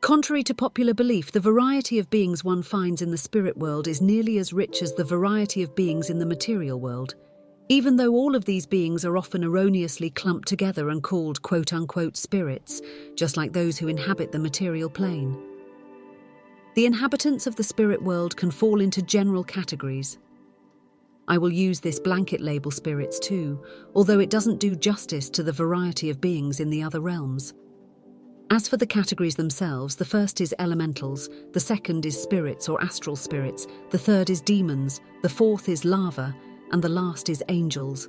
Contrary to popular belief, the variety of beings one finds in the spirit world is nearly as rich as the variety of beings in the material world, even though all of these beings are often erroneously clumped together and called quote-unquote spirits, just like those who inhabit the material plane. The inhabitants of the spirit world can fall into general categories. I will use this blanket label spirits too, although it doesn't do justice to the variety of beings in the other realms. As for the categories themselves, the first is elementals, the second is spirits or astral spirits, the third is demons, the fourth is lava, and the last is angels.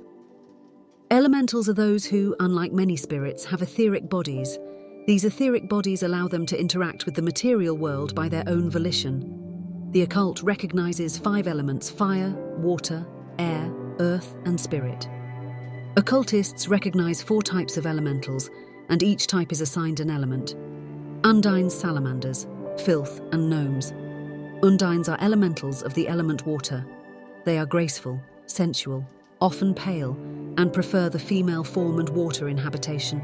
Elementals are those who, unlike many spirits, have etheric bodies. These etheric bodies allow them to interact with the material world by their own volition. The occult recognizes 5 elements: fire, water, air, earth, and spirit. Occultists recognize 4 types of elementals, and each type is assigned an element. Undines, salamanders, filth, and gnomes. Undines are elementals of the element water. They are graceful, sensual, often pale, and prefer the female form and water in habitation.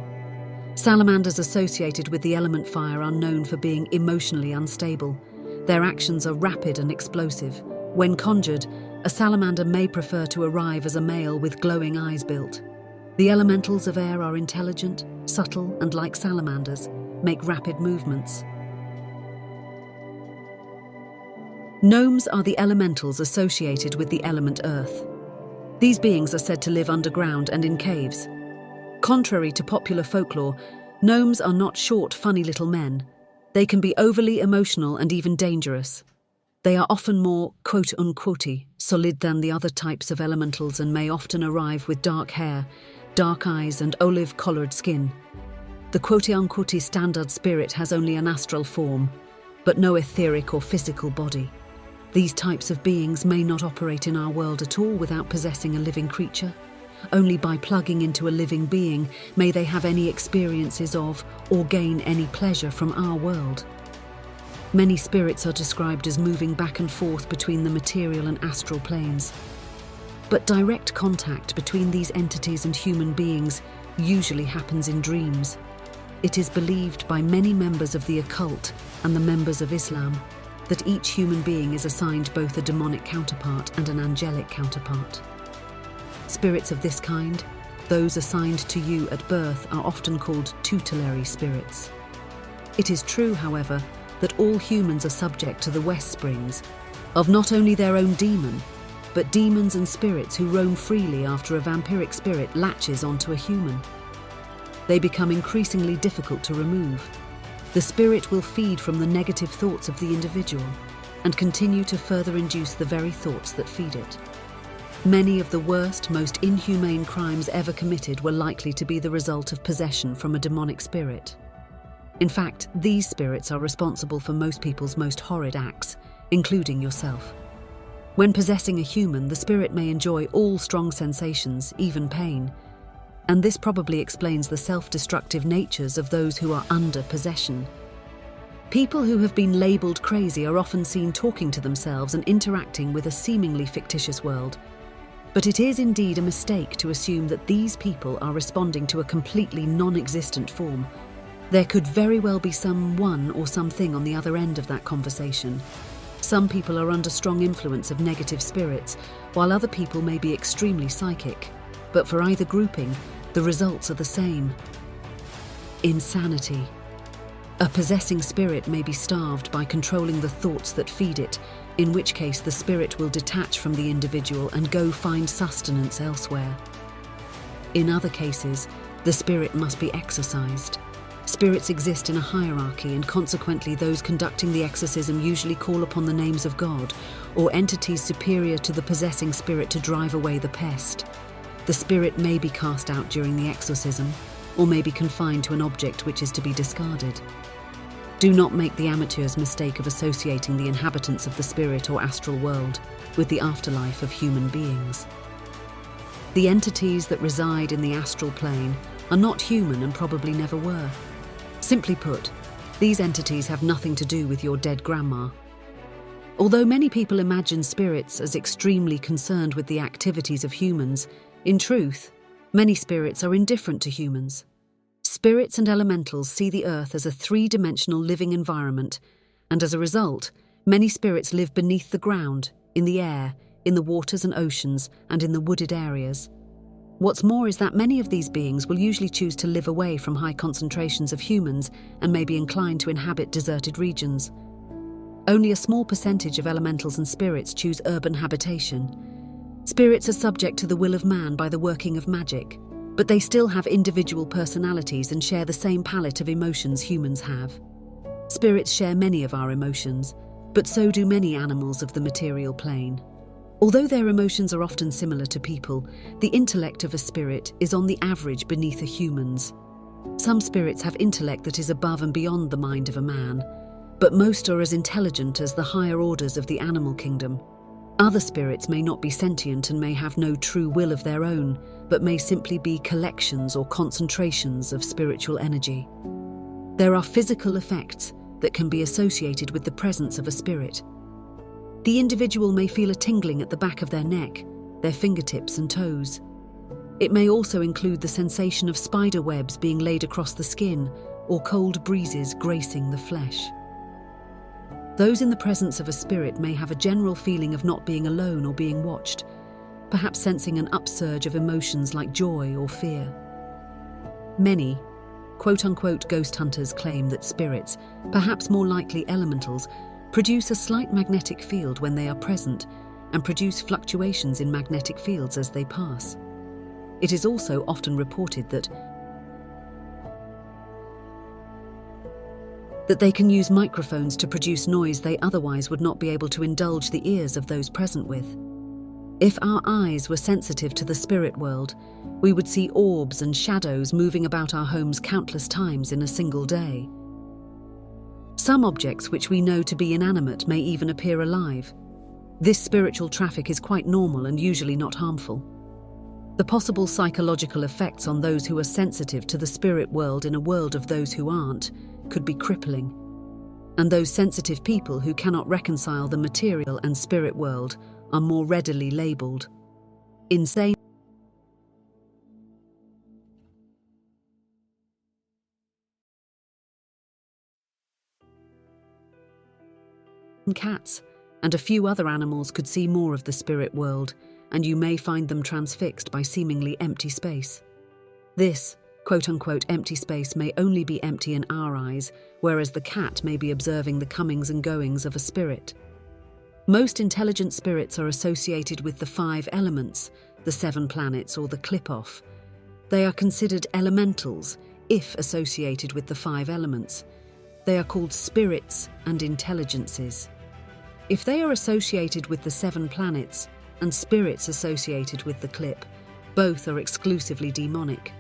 Salamanders associated with the element fire are known for being emotionally unstable. Their actions are rapid and explosive. When conjured, a salamander may prefer to arrive as a male with glowing eyes built. The elementals of air are intelligent, subtle, and like salamanders, make rapid movements. Gnomes are the elementals associated with the element earth. These beings are said to live underground and in caves. Contrary to popular folklore, gnomes are not short, funny little men. They can be overly emotional and even dangerous. They are often more quote-unquote solid than the other types of elementals and may often arrive with dark hair, dark eyes, and olive-coloured skin. The quote-unquote standard spirit has only an astral form, but no etheric or physical body. These types of beings may not operate in our world at all without possessing a living creature. Only by plugging into a living being may they have any experiences of or gain any pleasure from our world. Many spirits are described as moving back and forth between the material and astral planes. But direct contact between these entities and human beings usually happens in dreams. It is believed by many members of the occult and the members of Islam that each human being is assigned both a demonic counterpart and an angelic counterpart. Spirits of this kind, those assigned to you at birth, are often called tutelary spirits. It is true, however, that all humans are subject to the West Springs of not only their own demon, but demons and spirits who roam freely after a vampiric spirit latches onto a human. They become increasingly difficult to remove. The spirit will feed from the negative thoughts of the individual and continue to further induce the very thoughts that feed it. Many of the worst, most inhumane crimes ever committed were likely to be the result of possession from a demonic spirit. In fact, these spirits are responsible for most people's most horrid acts, including yourself. When possessing a human, the spirit may enjoy all strong sensations, even pain, and this probably explains the self-destructive natures of those who are under possession. People who have been labelled crazy are often seen talking to themselves and interacting with a seemingly fictitious world. But it is indeed a mistake to assume that these people are responding to a completely non-existent form. There could very well be someone or something on the other end of that conversation. Some people are under strong influence of negative spirits, while other people may be extremely psychic. But for either grouping, the results are the same: insanity. A possessing spirit may be starved by controlling the thoughts that feed it, in which case the spirit will detach from the individual and go find sustenance elsewhere. In other cases, the spirit must be exorcised. Spirits exist in a hierarchy, and consequently those conducting the exorcism usually call upon the names of God or entities superior to the possessing spirit to drive away the pest. The spirit may be cast out during the exorcism, or may be confined to an object which is to be discarded. Do not make the amateur's mistake of associating the inhabitants of the spirit or astral world with the afterlife of human beings. The entities that reside in the astral plane are not human and probably never were. Simply put, these entities have nothing to do with your dead grandma. Although many people imagine spirits as extremely concerned with the activities of humans, in truth, many spirits are indifferent to humans. Spirits and elementals see the earth as a three-dimensional living environment, and as a result, many spirits live beneath the ground, in the air, in the waters and oceans, and in the wooded areas. What's more is that many of these beings will usually choose to live away from high concentrations of humans and may be inclined to inhabit deserted regions. Only a small percentage of elementals and spirits choose urban habitation. Spirits are subject to the will of man by the working of magic, but they still have individual personalities and share the same palette of emotions humans have. Spirits share many of our emotions, but so do many animals of the material plane. Although their emotions are often similar to people, the intellect of a spirit is on the average beneath a human's. Some spirits have intellect that is above and beyond the mind of a man, but most are as intelligent as the higher orders of the animal kingdom. Other spirits may not be sentient and may have no true will of their own, but may simply be collections or concentrations of spiritual energy. There are physical effects that can be associated with the presence of a spirit. The individual may feel a tingling at the back of their neck, their fingertips and toes. It may also include the sensation of spider webs being laid across the skin or cold breezes gracing the flesh. Those in the presence of a spirit may have a general feeling of not being alone or being watched, perhaps sensing an upsurge of emotions like joy or fear. Many, quote-unquote ghost hunters claim that spirits, perhaps more likely elementals, produce a slight magnetic field when they are present and produce fluctuations in magnetic fields as they pass. It is also often reported that they can use microphones to produce noise they otherwise would not be able to indulge the ears of those present with. If our eyes were sensitive to the spirit world, we would see orbs and shadows moving about our homes countless times in a single day. Some objects which we know to be inanimate may even appear alive. This spiritual traffic is quite normal and usually not harmful. The possible psychological effects on those who are sensitive to the spirit world in a world of those who aren't could be crippling. And those sensitive people who cannot reconcile the material and spirit world are more readily labelled insane, cats, and a few other animals could see more of the spirit world, and you may find them transfixed by seemingly empty space. This, quote-unquote empty space may only be empty in our eyes, whereas the cat may be observing the comings and goings of a spirit. Most intelligent spirits are associated with the 5 elements, the 7 planets or the Qliphoth. They are considered elementals if associated with the 5 elements. They are called spirits and intelligences. If they are associated with the 7 planets and spirits associated with the Qliph, both are exclusively demonic.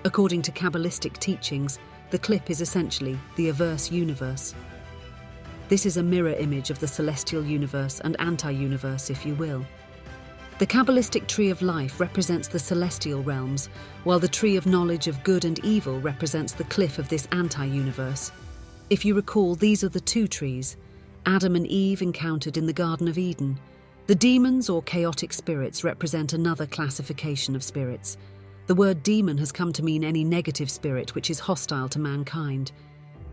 According to Kabbalistic teachings, the Qliph is essentially the averse universe. This is a mirror image of the celestial universe and anti-universe, if you will. The Kabbalistic tree of life represents the celestial realms, while the tree of knowledge of good and evil represents the Qliph of this anti-universe. If you recall, these are the 2 trees Adam and Eve encountered in the Garden of Eden. The demons or chaotic spirits represent another classification of spirits. The word demon has come to mean any negative spirit which is hostile to mankind.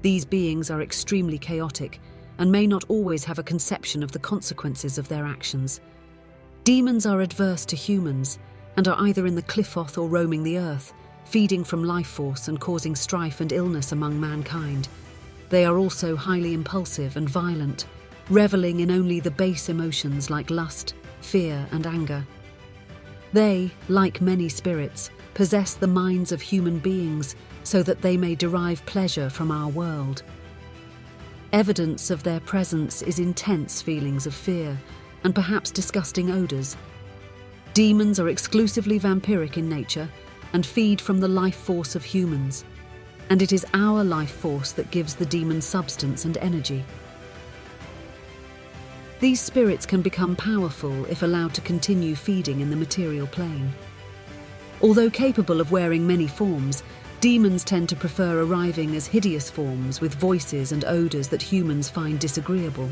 These beings are extremely chaotic and may not always have a conception of the consequences of their actions. Demons are adverse to humans and are either in the Qliphoth or roaming the earth, feeding from life force and causing strife and illness among mankind. They are also highly impulsive and violent, reveling in only the base emotions like lust, fear, and anger. They, like many spirits, possess the minds of human beings so that they may derive pleasure from our world. Evidence of their presence is intense feelings of fear and perhaps disgusting odours. Demons are exclusively vampiric in nature and feed from the life force of humans. And it is our life force that gives the demon substance and energy. These spirits can become powerful if allowed to continue feeding in the material plane. Although capable of wearing many forms, demons tend to prefer arriving as hideous forms with voices and odours that humans find disagreeable.